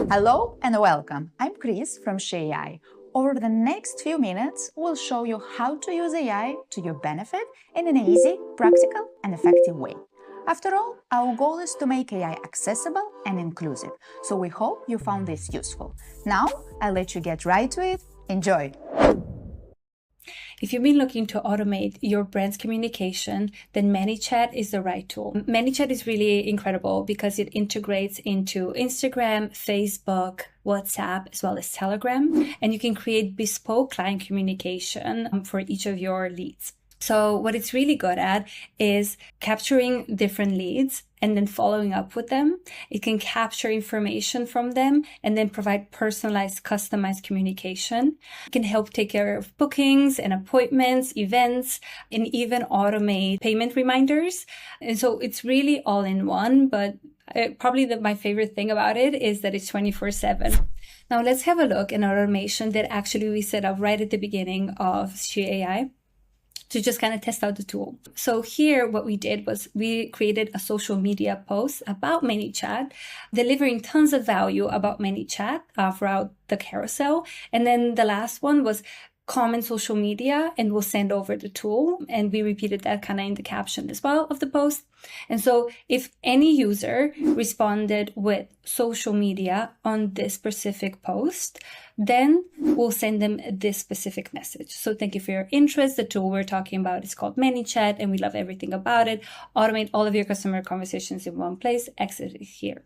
Hello and welcome. I'm Chris from SheAI. Over the next few minutes, we'll show you how to use AI to your benefit in an easy, practical, and effective way. After all, our goal is to make AI accessible and inclusive, so we hope you found this useful. Now, I'll let you get right to it. Enjoy! If you've been looking to automate your brand's communication, then Manychat is the right tool. Manychat is really incredible because it integrates into Instagram, Facebook, WhatsApp, as well as Telegram, and you can create bespoke client communication for each of your leads. So what it's really good at is capturing different leads and then following up with them. It can capture information from them and then provide personalized, customized communication. It can help take care of bookings and appointments, events, and even automate payment reminders. And so it's really all in one, but probably my favorite thing about it is that it's 24/7. Now let's have a look at an automation that actually we set up right at the beginning of SheAI to just kind of test out the tool. So here, what we did was we created a social media post about Manychat, delivering tons of value about Manychat throughout the carousel. And then the last one was comment social media and we'll send over the tool. And we repeated that kind of in the caption as well of the post. And so if any user responded with social media on this specific post, then we'll send them this specific message. So thank you for your interest. The tool we're talking about is called Manychat and we love everything about it. Automate all of your customer conversations in one place. Exit it here.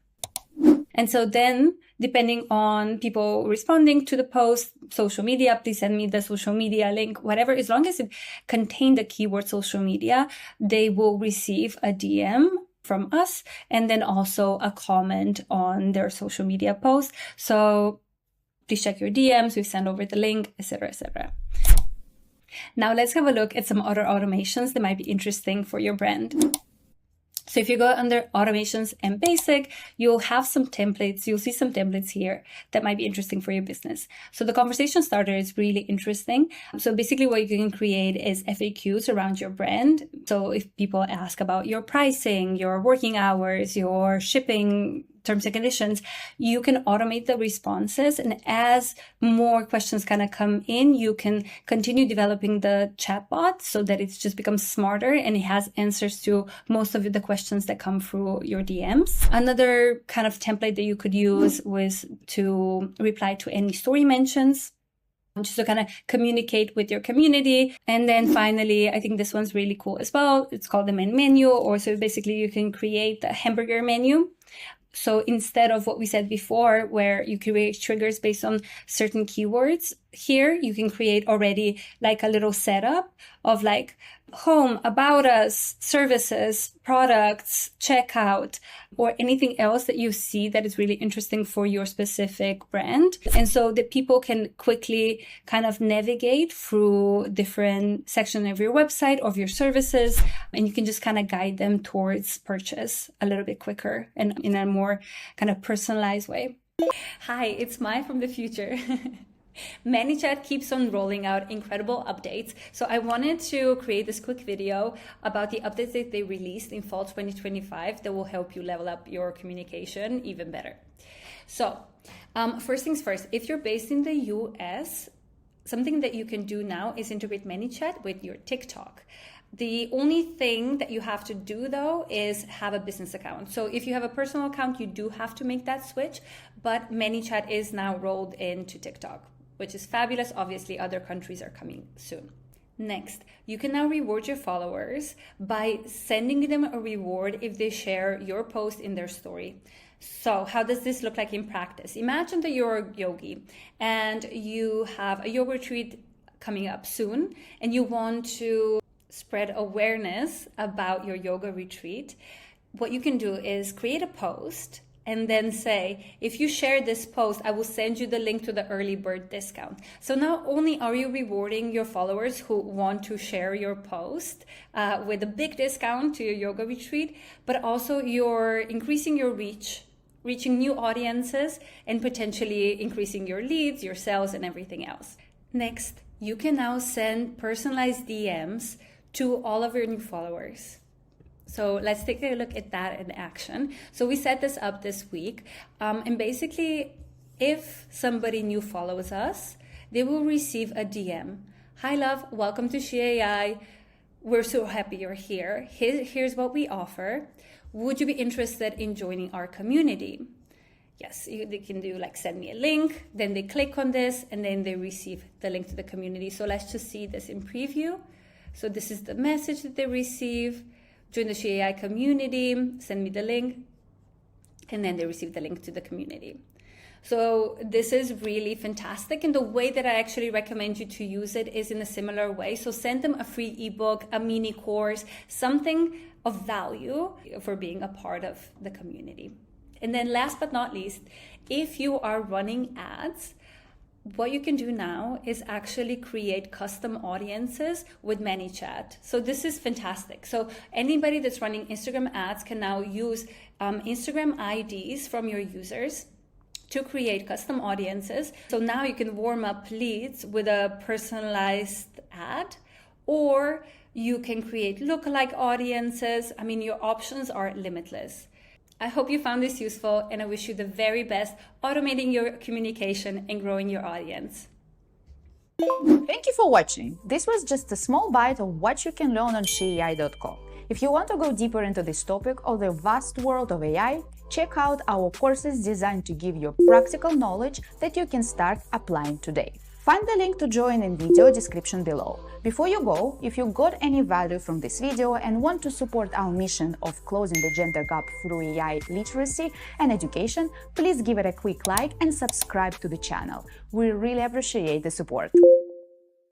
And so then, depending on people responding to the post, social media, please send me the social media link, whatever, as long as it contained the keyword social media, they will receive a DM from us and then also a comment on their social media post. So please check your DMs, we send over the link, etc., etc. Now let's have a look at some other automations that might be interesting for your brand. So if you go under automations and basic, you'll have some templates. You'll see some templates here that might be interesting for your business. So the conversation starter is really interesting. So basically what you can create is FAQs around your brand. So if people ask about your pricing, your working hours, your shipping terms and conditions, you can automate the responses. And as more questions kind of come in, you can continue developing the chatbot so that it just becomes smarter and it has answers to most of the questions that come through your DMs. Another kind of template that you could use was to reply to any story mentions, just to kind of communicate with your community. And then finally, I think this one's really cool as well. It's called the main menu, or so basically you can create the hamburger menu. So instead of what we said before, where you create triggers based on certain keywords, here you can create already like a little setup of like home, about us, services, products, checkout, or anything else that you see that is really interesting for your specific brand. And so that people can quickly kind of navigate through different sections of your website, of your services, and you can just kind of guide them towards purchase a little bit quicker and in a more kind of personalized way. Hi, it's Mai from the future. Manychat keeps on rolling out incredible updates, so I wanted to create this quick video about the updates that they released in fall 2025 that will help you level up your communication even better. So first things first, if you're based in the US, something that you can do now is integrate Manychat with your TikTok. The only thing that you have to do though is have a business account. So if you have a personal account, you do have to make that switch, but Manychat is now rolled into TikTok, which is fabulous. Obviously, other countries are coming soon. Next, you can now reward your followers by sending them a reward if they share your post in their story. So how does this look like in practice? Imagine that you're a yogi and you have a yoga retreat coming up soon and you want to spread awareness about your yoga retreat. What you can do is create a post and then say, if you share this post, I will send you the link to the early bird discount. So not only are you rewarding your followers who want to share your post with a big discount to your yoga retreat, but also you're increasing your reach, reaching new audiences, and potentially increasing your leads, your sales, and everything else. Next, you can now send personalized DMs to all of your new followers. So let's take a look at that in action. So we set this up this week. And basically If somebody new follows us, they will receive a DM. Hi love, welcome to SheAI. We're so happy you're here. Here's what we offer. Would you be interested in joining our community? Yes, they can do like send me a link, then they click on this and then they receive the link to the community. So let's just see this in preview. So this is the message that they receive. Join the SheAI community, send me the link, and then they receive the link to the community. So this is really fantastic. And the way that I actually recommend you to use it is in a similar way. So send them a free ebook, a mini course, something of value for being a part of the community. And then last but not least, if you are running ads, what you can do now is actually create custom audiences with Manychat. So this is fantastic. So anybody that's running Instagram ads can now use Instagram IDs from your users to create custom audiences. So now you can warm up leads with a personalized ad, or you can create lookalike audiences. I mean, your options are limitless. I hope you found this useful, and I wish you the very best automating your communication and growing your audience. Thank you for watching. This was just a small bite of what you can learn on SheAI.com. If you want to go deeper into this topic or the vast world of AI, check out our courses designed to give you practical knowledge that you can start applying today. Find the link to join in video description below. Before you go, if you got any value from this video and want to support our mission of closing the gender gap through AI literacy and education, please give it a quick like and subscribe to the channel. We really appreciate the support.